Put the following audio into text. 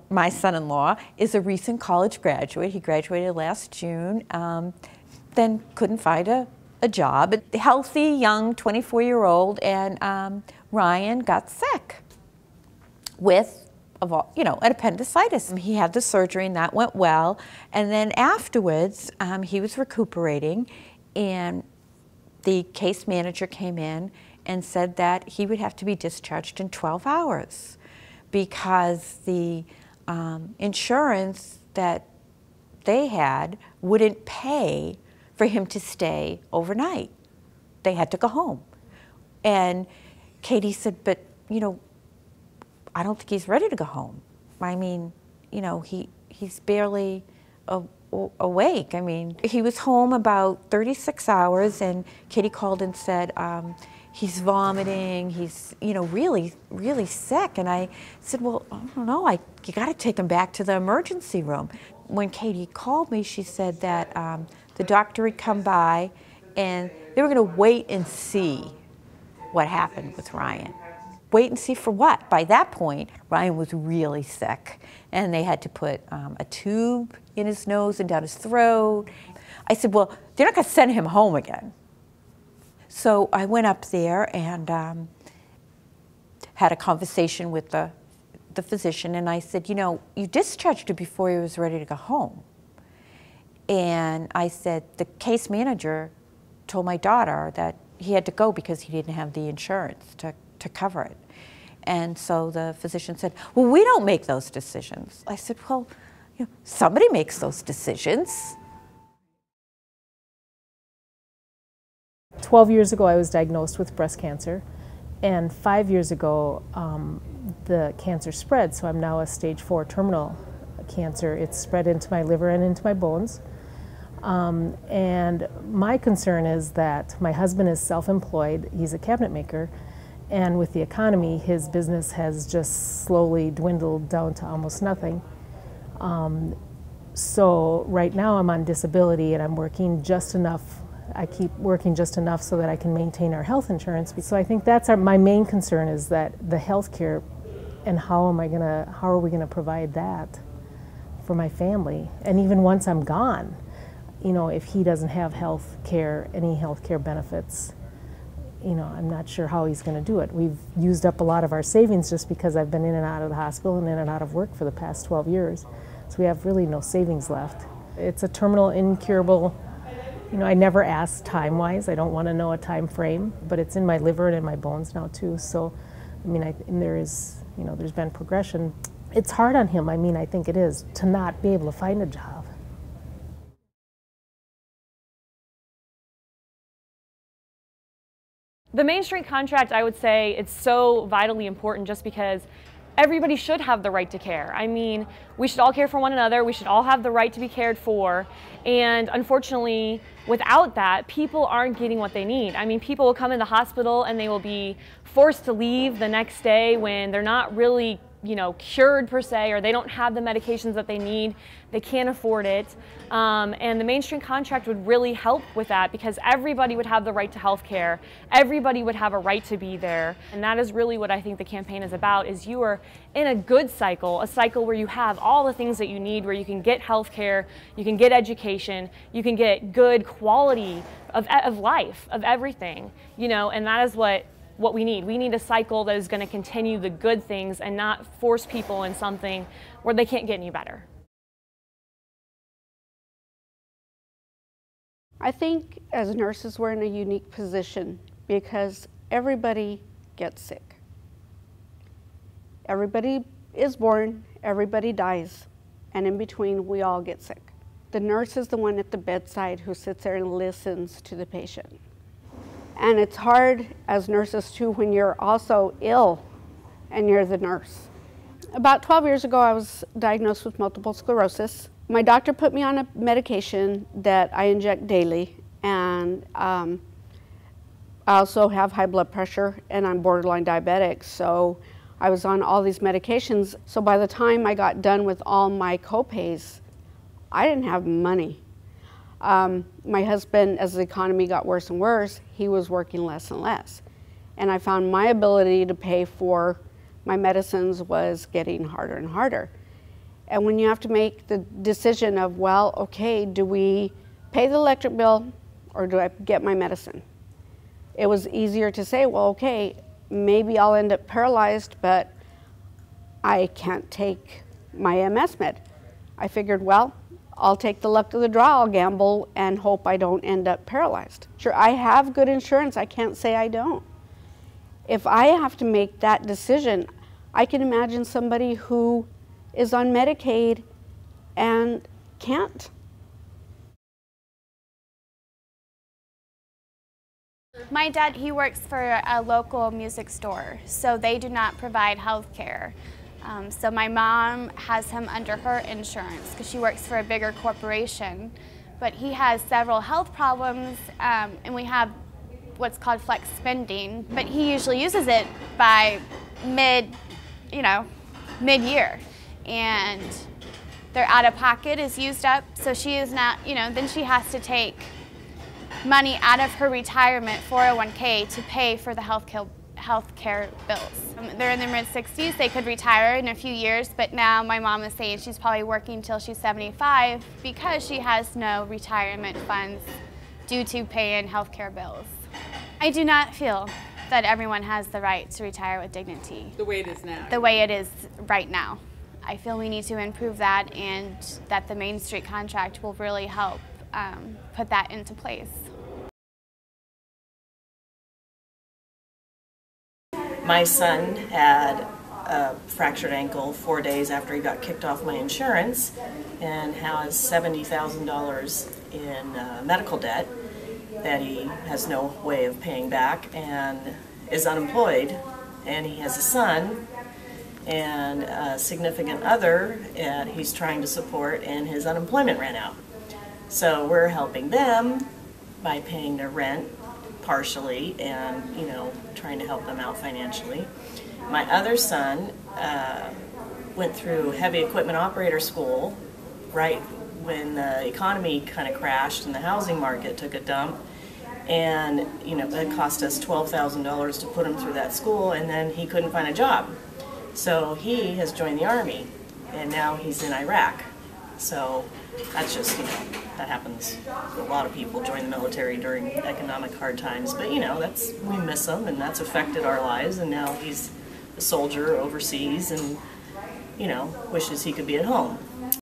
my son-in-law is a recent college graduate. He graduated last June, then couldn't find a job. A healthy, young 24-year-old, and Ryan got sick with an appendicitis. He had the surgery and that went well, and then afterwards he was recuperating, and the case manager came in and said that he would have to be discharged in 12 hours because the insurance that they had wouldn't pay for him to stay overnight. They had to go home. And Katie said, but I don't think he's ready to go home. I mean, he's barely awake. I mean, he was home about 36 hours, and Katie called and said, he's vomiting, he's, really, really sick. And I said, well, I don't know, you gotta take him back to the emergency room. When Katie called me, she said that the doctor had come by and they were gonna wait and see what happened with Ryan. Wait and see for what? By that point, Ryan was really sick, and they had to put a tube in his nose and down his throat. I said, well, they're not gonna send him home again. So I went up there and had a conversation with the physician, and I said, you discharged him before he was ready to go home. And I said, the case manager told my daughter that he had to go because he didn't have the insurance to cover it. And so the physician said, well, we don't make those decisions. I said, well, somebody makes those decisions. 12 years ago, I was diagnosed with breast cancer, and 5 years ago, the cancer spread, so I'm now a stage 4 terminal cancer. It's spread into my liver and into my bones. And my concern is that my husband is self-employed. He's a cabinet maker, and with the economy, his business has just slowly dwindled down to almost nothing. So right now I'm on disability, and I'm working just enough. I keep working just enough so that I can maintain our health insurance. So I think that's my main concern, is that the health care, and how are we gonna provide that for my family? And even once I'm gone, if he doesn't have health care, any health care benefits, I'm not sure how he's gonna do it. We've used up a lot of our savings just because I've been in and out of the hospital and in and out of work for the past 12 years. So we have really no savings left. It's a terminal, incurable. I never ask time-wise. I don't want to know a time frame, but it's in my liver and in my bones now too. So, and there is, there's been progression. It's hard on him. I think it is, to not be able to find a job. The Main Street contract, I would say, it's so vitally important just because everybody should have the right to care. We should all care for one another. We should all have the right to be cared for. And unfortunately, without that, people aren't getting what they need. People will come in the hospital and they will be forced to leave the next day when they're not really, cured per se, or they don't have the medications that they need. They can't afford it. And the Main Street contract would really help with that, because everybody would have the right to health care. Everybody would have a right to be there. And that is really what I think the campaign is about, is you are in a good cycle, a cycle where you have all the things that you need, where you can get health care, you can get education, you can get good quality of life, of everything, and that is what we need. We need a cycle that is going to continue the good things and not force people in something where they can't get any better. I think as nurses we're in a unique position because everybody gets sick. Everybody is born, everybody dies, and in between we all get sick. The nurse is the one at the bedside who sits there and listens to the patient. And it's hard as nurses too when you're also ill and you're the nurse. About 12 years ago, I was diagnosed with multiple sclerosis. My doctor put me on a medication that I inject daily, and I also have high blood pressure and I'm borderline diabetic, so I was on all these medications. So by the time I got done with all my co-pays, I didn't have money. My husband, as the economy got worse and worse, he was working less and less. And I found my ability to pay for my medicines was getting harder and harder. And when you have to make the decision of, well, okay, do we pay the electric bill or do I get my medicine? It was easier to say, well, okay, maybe I'll end up paralyzed, but I can't take my MS med. I figured, well, I'll take the luck of the draw, I'll gamble and hope I don't end up paralyzed. Sure, I have good insurance, I can't say I don't. If I have to make that decision, I can imagine somebody who is on Medicaid and can't. My dad, he works for a local music store, so they do not provide health care. So my mom has him under her insurance because she works for a bigger corporation. But he has several health problems, and we have what's called flex spending. But he usually uses it by mid-year, and their out-of-pocket is used up. So she is not, then she has to take money out of her retirement 401k to pay for the health care bills. They're in their mid-60s, they could retire in a few years, but now my mom is saying she's probably working till she's 75 because she has no retirement funds due to paying health care bills. I do not feel that everyone has the right to retire with dignity. The way it is now. The way it is right now. I feel we need to improve that, and that the Main Street contract will really help put that into place. My son had a fractured ankle 4 days after he got kicked off my insurance and has $70,000 in medical debt that he has no way of paying back and is unemployed. And he has a son and a significant other that he's trying to support, and his unemployment ran out. So we're helping them by paying their rent partially and, trying to help them out financially. My other son went through heavy equipment operator school right when the economy kind of crashed and the housing market took a dump. And, it cost us $12,000 to put him through that school, and then he couldn't find a job. So he has joined the Army, and now he's in Iraq. So that's just, that happens. A lot of people join the military during economic hard times, but we miss him, and that's affected our lives, and now he's a soldier overseas and, wishes he could be at home.